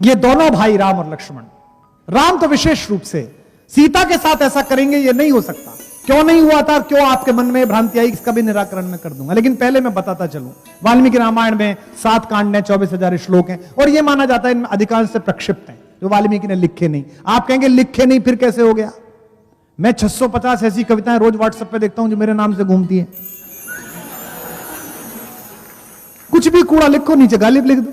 ये दोनों भाई राम और लक्ष्मण, राम तो विशेष रूप से सीता के साथ ऐसा करेंगे ये नहीं हो सकता। क्यों नहीं हुआ था, क्यों आपके मन में भ्रांति आई, इसका भी निराकरण मैं कर दूंगा। लेकिन पहले मैं बताता चलूं, वाल्मीकि रामायण में 7 कांड हैं, 24,000 श्लोक हैं, और यह माना जाता है इनमें अधिकांश से प्रक्षिप्त हैं, जो वाल्मीकि ने लिखे नहीं। आप कहेंगे लिखे नहीं फिर कैसे हो गया? मैं 650 ऐसी कविताएं रोज व्हाट्सएप पे देखता हूं जो मेरे नाम से घूमती हैं। कुछ भी कूड़ा लिखो, नीचे गालिब लिख दो,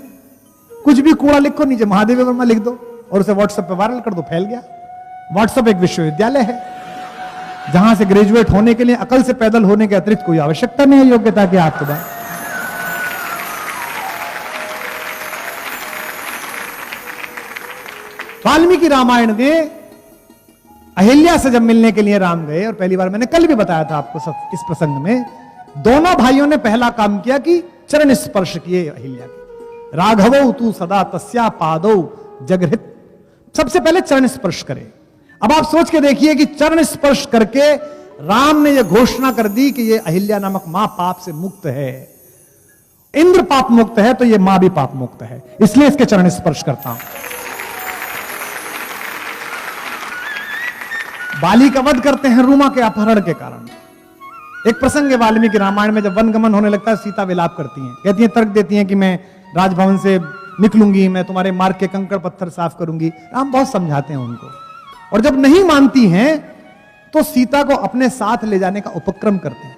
कुछ भी कूड़ा लिखो, नीचे महादेव वर्मा लिख दो, और उसे व्हाट्सएप पे वायरल कर दो, फैल गया। व्हाट्सएप एक विश्वविद्यालय है जहां से ग्रेजुएट होने के लिए अकल से पैदल होने के अतिरिक्त कोई आवश्यकता नहीं है योग्यता के आपके पास। वाल्मीकि रामायण में अहिल्या से जब मिलने के लिए राम गए, और पहली बार मैंने कल भी बताया था आपको इस प्रसंग में, दोनों भाइयों ने पहला काम किया कि चरण स्पर्श किए अहिल्या के। राघवो तू सदा तस्या पादौ जगृहित, सबसे पहले चरण स्पर्श करे। अब आप सोच के देखिए कि चरण स्पर्श करके राम ने यह घोषणा कर दी कि यह अहिल्या नामक मां पाप से मुक्त है। इंद्र पाप मुक्त है तो यह मां भी पाप मुक्त है, इसलिए इसके चरण स्पर्श करता हूं। बाली का वध करते हैं रूमा के अपहरण के कारण। एक प्रसंग है वाल्मीकि रामायण में, जब वनगमन होने लगता है, सीता विलाप करती हैं, कहती हैं, तर्क देती हैं कि मैं राजभवन से निकलूंगी, मैं तुम्हारे मार्ग के कंकड़ पत्थर साफ करूंगी। राम बहुत समझाते हैं उनको, और जब नहीं मानती हैं तो सीता को अपने साथ ले जाने का उपक्रम करते हैं।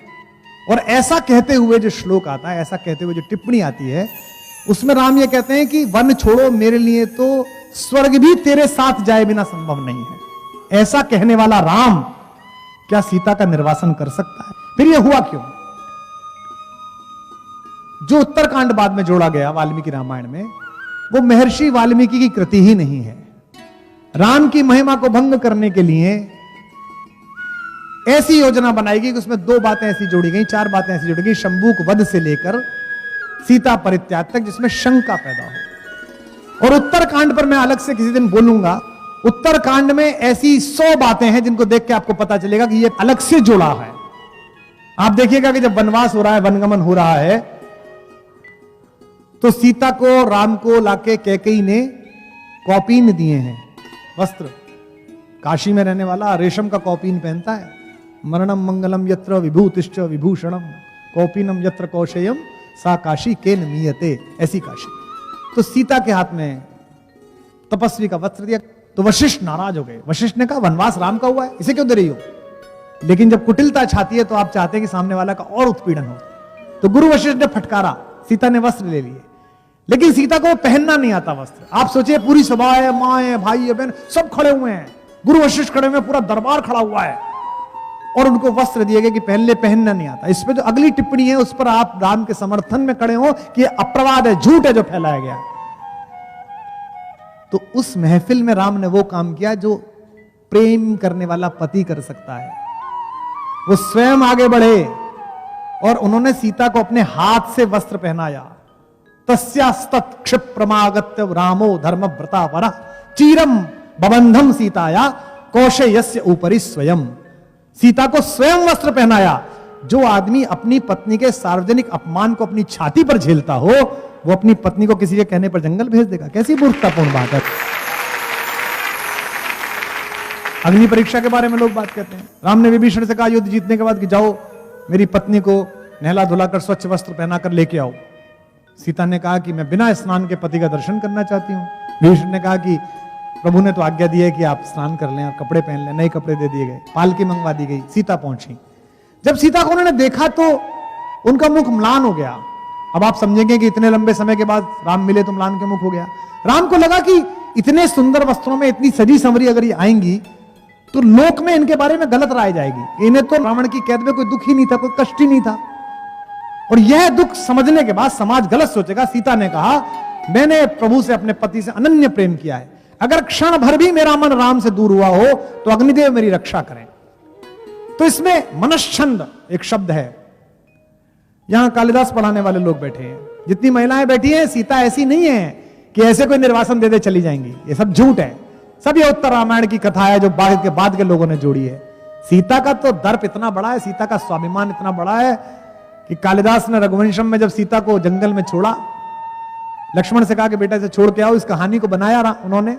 और ऐसा कहते हुए जो श्लोक आता है, ऐसा कहते हुए जो टिप्पणी आती है, उसमें राम ये कहते हैं कि वन छोड़ो, मेरे लिए तो स्वर्ग भी तेरे साथ जाए बिना संभव नहीं है। ऐसा कहने वाला राम क्या सीता का निर्वासन कर सकता है? फिर यह हुआ क्यों? जो उत्तरकांड बाद में जोड़ा गया वाल्मीकि रामायण में, वो महर्षि वाल्मीकि की कृति ही नहीं है। राम की महिमा को भंग करने के लिए ऐसी योजना बनाई गई कि उसमें 2 बातें ऐसी जोड़ी गई, 4 बातें ऐसी जोड़ी गई, शंभूक वध से लेकर सीता परित्याग तक, जिसमें शंका पैदा हो। और उत्तरकांड पर मैं अलग से किसी दिन बोलूंगा। उत्तरकांड में ऐसी 100 बातें हैं जिनको देख के आपको पता चलेगा कि यह अलग से जोड़ा है। आप देखिएगा कि जब वनवास हो रहा है, वनगमन हो रहा है, तो सीता को राम को लाके कैकेयी ने कौपीन दिए हैं, वस्त्र। काशी में रहने वाला रेशम का कौपीन पहनता है। मरणम मंगलम यत्र विभूतिश्च विभूषणम कौपीनम यत्र कौशेयम सा काशी केन मीयते, ऐसी काशी। तो सीता के हाथ में तपस्वी का वस्त्र दिया, तो वशिष्ठ नाराज हो गए। वशिष्ठ ने कहा, वनवास राम का हुआ है, इसे क्यों दे रही हो? लेकिन जब कुटिलता छाती है तो आप चाहते हैं कि सामने वाला का और उत्पीड़न हो। तो गुरु वशिष्ठ ने फटकारा, सीता ने वस्त्र ले लिए, लेकिन सीता को पहनना नहीं आता वस्त्र। आप सोचिए, पूरी सभा है, मां है, भाई है, बहन, सब खड़े हुए हैं, गुरु वशिष्ठ खड़े हुए, पूरा दरबार खड़ा हुआ है, और उनको वस्त्र दिए गए कि पहनना नहीं आता। इस पे जो अगली टिप्पणी है उस पर आप राम के समर्थन में खड़े हो कि अपवाद है, झूठ है जो फैलाया गया। तो उस महफिल में राम ने वो काम किया जो प्रेम करने वाला पति कर सकता है। वो स्वयं आगे बढ़े और उन्होंने सीता को अपने हाथ से वस्त्र पहनाया। तस्यास्तत् क्षिप्रमागत्य रामो धर्मव्रता वरः चीरम बबंधम सीताया कौशेयस्य ऊपरी स्वयं। सीता को स्वयं वस्त्र पहनाया। जो आदमी अपनी पत्नी के सार्वजनिक अपमान को अपनी छाती पर झेलता हो, वो अपनी पत्नी को किसी के कहने पर जंगल भेज देगा? कैसी मूर्खतापूर्ण बात है। अग्नि परीक्षा के बारे में लोग बात कहते हैं। राम ने विभीषण से कहा युद्ध जीतने के बाद कि जाओ मेरी पत्नी को नहला धुलाकर स्वच्छ वस्त्र पहनाकर लेके आओ। सीता ने कहा कि मैं बिना स्नान के पति का दर्शन करना चाहती हूं। विभीषण ने कहा कि प्रभु ने तो आज्ञा दी है कि आप स्नान कर लें और कपड़े पहन लें। नए कपड़े दे दिए गए, पालकी मंगवा दी गई, सीता पहुंची। जब सीता को उन्होंने देखा तो उनका मुख म्लान हो गया। अब आप समझेंगे कि इतने लंबे समय के बाद राम मिले तो म्लान के मुख हो गया। राम को लगा कि इतने सुंदर वस्त्रों में इतनी सजी संवरी अगर ये आएंगी तो लोक में इनके बारे में गलत राय जाएगी। इन्हें तो रावण की कैद में कोई दुख ही नहीं था, कोई कष्ट ही नहीं था, और यह दुख समझने के बाद समाज गलत सोचेगा। सीता ने कहा मैंने प्रभु से, अपने पति से अनन्य प्रेम किया है, अगर क्षण भर भी मेरा मन राम से दूर हुआ हो तो अग्निदेव मेरी रक्षा करें। तो इसमें मनश्छंद एक शब्द है। यहां कालिदास पढ़ाने वाले लोग बैठे हैं, जितनी महिलाएं बैठी हैं, सीता ऐसी नहीं है कि ऐसे कोई निर्वासन दे दे चली जाएंगी। ये सब झूठ है। सब ये उत्तर रामायण की कथा है जो बाद के लोगों ने जोड़ी है। सीता का तो दर्प इतना बड़ा है, सीता का स्वाभिमान इतना बड़ा है कि कालिदास ने रघुवंशम में जब सीता को जंगल में छोड़ा, लक्ष्मण से कहा कि बेटा इसे छोड़ के आओ, इस कहानी को बनाया उन्होंने।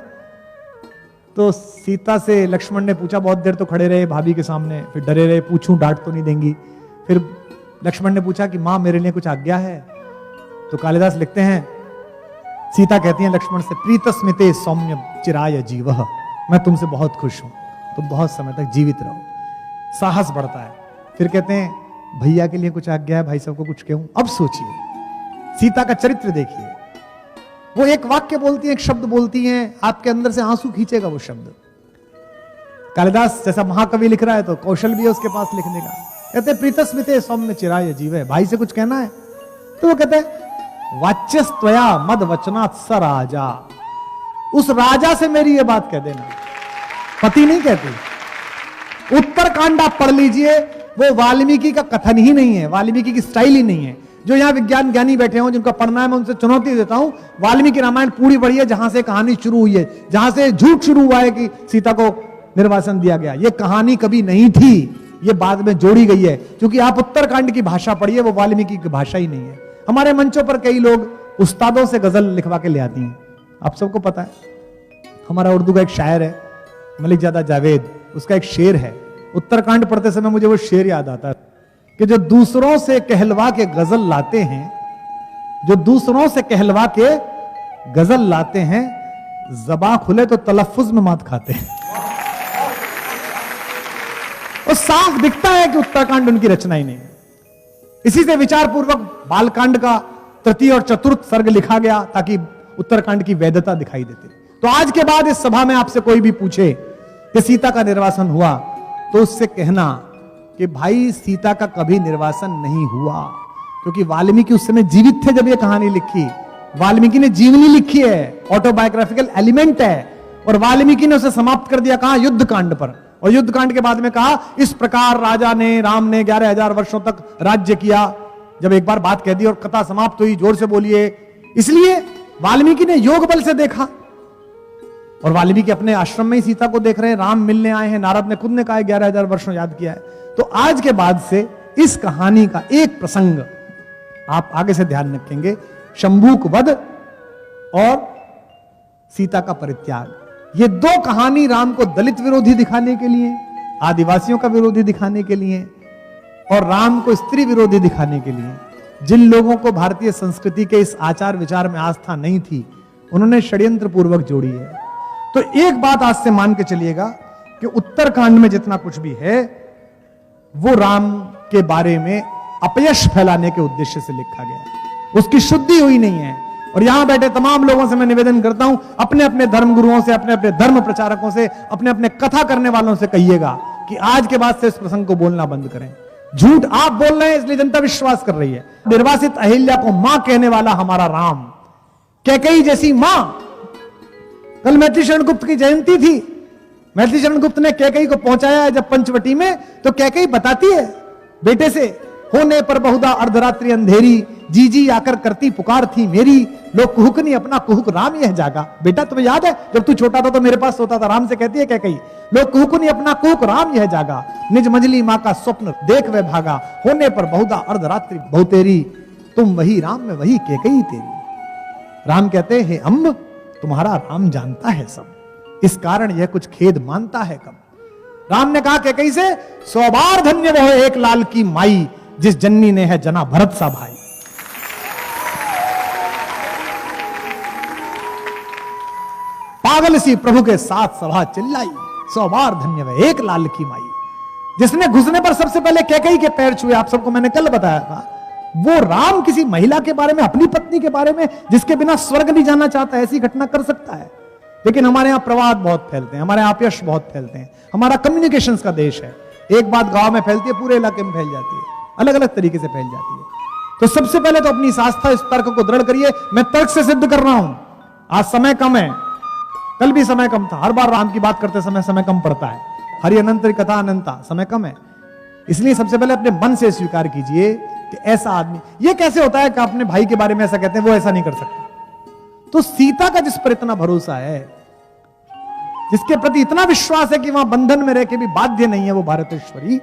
तो सीता से लक्ष्मण ने पूछा, बहुत देर तो खड़े रहे भाभी के सामने, फिर डरे रहे, पूछूं डांट तो नहीं देंगी। फिर लक्ष्मण ने पूछा कि मां मेरे लिए कुछ आज्ञा है? तो कालिदास लिखते हैं, सीता कहती हैं लक्ष्मण से, प्रीतस्मिते सौम्य चिराय जीवः, मैं तुमसे बहुत खुश हूं, तुम बहुत समय तक जीवित रहो। साहस बढ़ता है। फिर कहते हैं, भैया के लिए कुछ आज्ञा है, भाई साहब को कुछ कहूं? अब सोचिए, सीता का चरित्र देखिए, वो एक वाक्य बोलती है, एक शब्द बोलती हैं, आपके अंदर से आंसू खींचेगा वो शब्द। कालिदास जैसा महाकवि लिख रहा है तो कौशल भी है उसके पास लिखने का। कहते हैं प्रीतस्मिते सौम्य चिराय जीवे, भाई से कुछ कहना है? तो वो कहते हैं वाच्यस्त्वया मद वचनात् स राजा, उस राजा से मेरी ये बात कह देना। पति नहीं कहती। उत्तरकांड आप पढ़ लीजिए, वो वाल्मीकि का कथन ही नहीं है, वाल्मीकि की स्टाइल ही नहीं है। जो यहां विज्ञान ज्ञानी बैठे हों, जिनका पढ़ना है, मैं उनसे चुनौती देता हूं, वाल्मीकि रामायण पूरी पढ़िए, जहां से कहानी शुरू हुई है, जहां से झूठ शुरू हुआ है कि सीता को निर्वासन दिया गया। ये कहानी कभी नहीं थी, ये बाद में जोड़ी गई है। क्योंकि आप उत्तरकांड की भाषा पढ़िए, वो वाल्मीकि की भाषा ही नहीं है। हमारे मंचों पर कई लोग उस्तादों से गजल लिखवा के ले आती हैं, आप सबको पता है। हमारा उर्दू का एक शायर है मलिक जादा जावेद, उसका एक शेर है, उत्तरकांड पढ़ते समय मुझे वो शेर याद आता है कि जो दूसरों से कहलवा के गजल लाते हैं, जो दूसरों से कहलवा के गजल लाते हैं, ज़बां खुले तो तलफ्फुज में मात खाते हैं। और साफ दिखता है कि उत्तरकांड उनकी रचना ही नहीं है। इसी से विचार पूर्वक बालकांड का तृतीय और चतुर्थ सर्ग लिखा गया ताकि उत्तरकांड की वैधता दिखाई देती। तो आज के बाद इस सभा में आपसे कोई भी पूछे कि सीता का निर्वासन हुआ, तो उससे कहना कि भाई सीता का कभी निर्वासन नहीं हुआ, क्योंकि वाल्मीकि उस समय जीवित थे जब ये कहानी लिखी। वाल्मीकि ने जीवनी लिखी है, ऑटोबायोग्राफिकल एलिमेंट है, और वाल्मीकि ने उसे समाप्त कर दिया कहां? युद्ध कांड पर। और युद्ध कांड के बाद में कहा, इस प्रकार राजा ने, राम ने 11,000 वर्षों तक राज्य किया। जब एक बार बात कह दी और कथा समाप्त हुई, जोर से बोलिए। इसलिए वाल्मीकि ने योग बल से देखा, और वाल्मीकि अपने आश्रम में ही सीता को देख रहे हैं, राम मिलने आए हैं, नारद ने खुद ने कहा 11,000 वर्षों याद किया है। तो आज के बाद से इस कहानी का एक प्रसंग आप आगे से ध्यान रखेंगे, शंभूक वध और सीता का परित्याग। ये दो कहानी राम को दलित विरोधी दिखाने के लिए, आदिवासियों का विरोधी दिखाने के लिए, और राम को स्त्री विरोधी दिखाने के लिए। जिन लोगों को भारतीय संस्कृति के इस आचार विचार में आस्था नहीं थी, उन्होंने षड्यंत्र पूर्वक जोड़ी है। तो एक बात आज से मान के चलिएगा कि उत्तरकांड में जितना कुछ भी है वो राम के बारे में अपयश फैलाने के उद्देश्य से लिखा गया, उसकी शुद्धि हुई नहीं है। और यहां बैठे तमाम लोगों से मैं निवेदन करता हूं, अपने अपने धर्म गुरुओं से, अपने अपने धर्म प्रचारकों से, अपने अपने कथा करने वालों से कहिएगा कि आज के बाद से इस प्रसंग को बोलना बंद करें। झूठ आप बोल रहे हैं इसलिए जनता विश्वास कर रही है। निर्वासित अहिल्या को मां कहने वाला हमारा राम, कैकेयी जैसी मां। कल मैथिली शरण गुप्त की जयंती थी, मैथिली शरण गुप्त ने कैकेयी को पहुंचाया है जब पंचवटी में, तो कैकेयी बताती है बेटे से, होने पर बहुधा अर्धरात्रि अंधेरी, जी आकर करती पुकार थी मेरी, लोग कुहुक नहीं अपना कुहुक राम यह जागा। बेटा तुम्हें याद है जब तू छोटा था तो मेरे पास सोता था, राम से कहती है कैकेयी, लोग कुहुक नहीं अपना कुहुक राम यह जागा, निज मंजली मां का स्वप्न देख वह भागा, होने पर बहुधा अर्धरात्रि बहुतेरी, तुम वही राम में वही कैकेयी तेरी। राम कहते हैं, अम्ब तुम्हारा राम जानता है सब, इस कारण यह कुछ खेद मानता है कब। राम ने कहा कैकेयी से, 100 बार धन्य वह एक लाल की माई, जिस जननी ने है जना भरत सा भाई। पागल सी प्रभु के साथ सभा चिल्लाई, 100 बार धन्य वह एक लाल की माई। जिसने घुसने पर सबसे पहले कैकेयी के पैर छुए, आप सबको मैंने कल बताया था, वो राम किसी महिला के बारे में, अपनी पत्नी के बारे में, जिसके बिना स्वर्ग नहीं जाना चाहता, ऐसी घटना कर सकता है। लेकिन हमारे यहां प्रवाद बहुत फैलते हैं, हमारे यहां अपयश बहुत फैलते हैं। हमारा कम्युनिकेशंस का देश है, एक बात गांव में फैलती है पूरे इलाके में फैल जाती है, अलग अलग तरीके से फैल जाती है। तो सबसे पहले तो अपनी इस आस्था, इस तर्क को दृढ़ करिए। मैं तर्क से सिद्ध कर रहा हूं, आज समय कम है, कल भी समय कम था, हर बार राम की बात करते समय कम पड़ता है, हरि अनंत कथा अनंता, समय कम है। इसलिए सबसे पहले अपने मन से स्वीकार कीजिए कि ऐसा आदमी, ये कैसे होता है कि अपने भाई के बारे में ऐसा कहते हैं, वो ऐसा नहीं कर सकता। तो सीता का जिस पर इतना भरोसा है, जिसके प्रति इतना विश्वास है कि वहां बंधन में रह के भी बाध्य नहीं है वो भारतेश्वरी,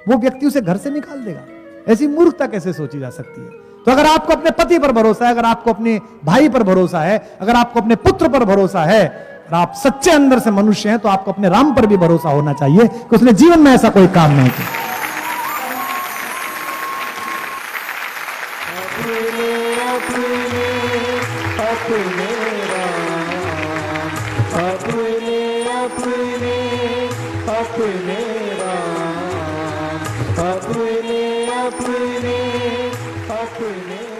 वो व्यक्ति उसे घर से निकाल देगा। ऐसी मूर्खता कैसे सोची जा सकती है। तो अगर आपको अपने पति पर भरोसा है, अगर आपको अपने भाई पर भरोसा है, अगर आपको अपने पुत्र पर भरोसा है, और आप सच्चे अंदर से मनुष्य हैं, तो आपको अपने राम पर भी भरोसा होना चाहिए कि उसने जीवन में ऐसा कोई काम नहीं किया। अपने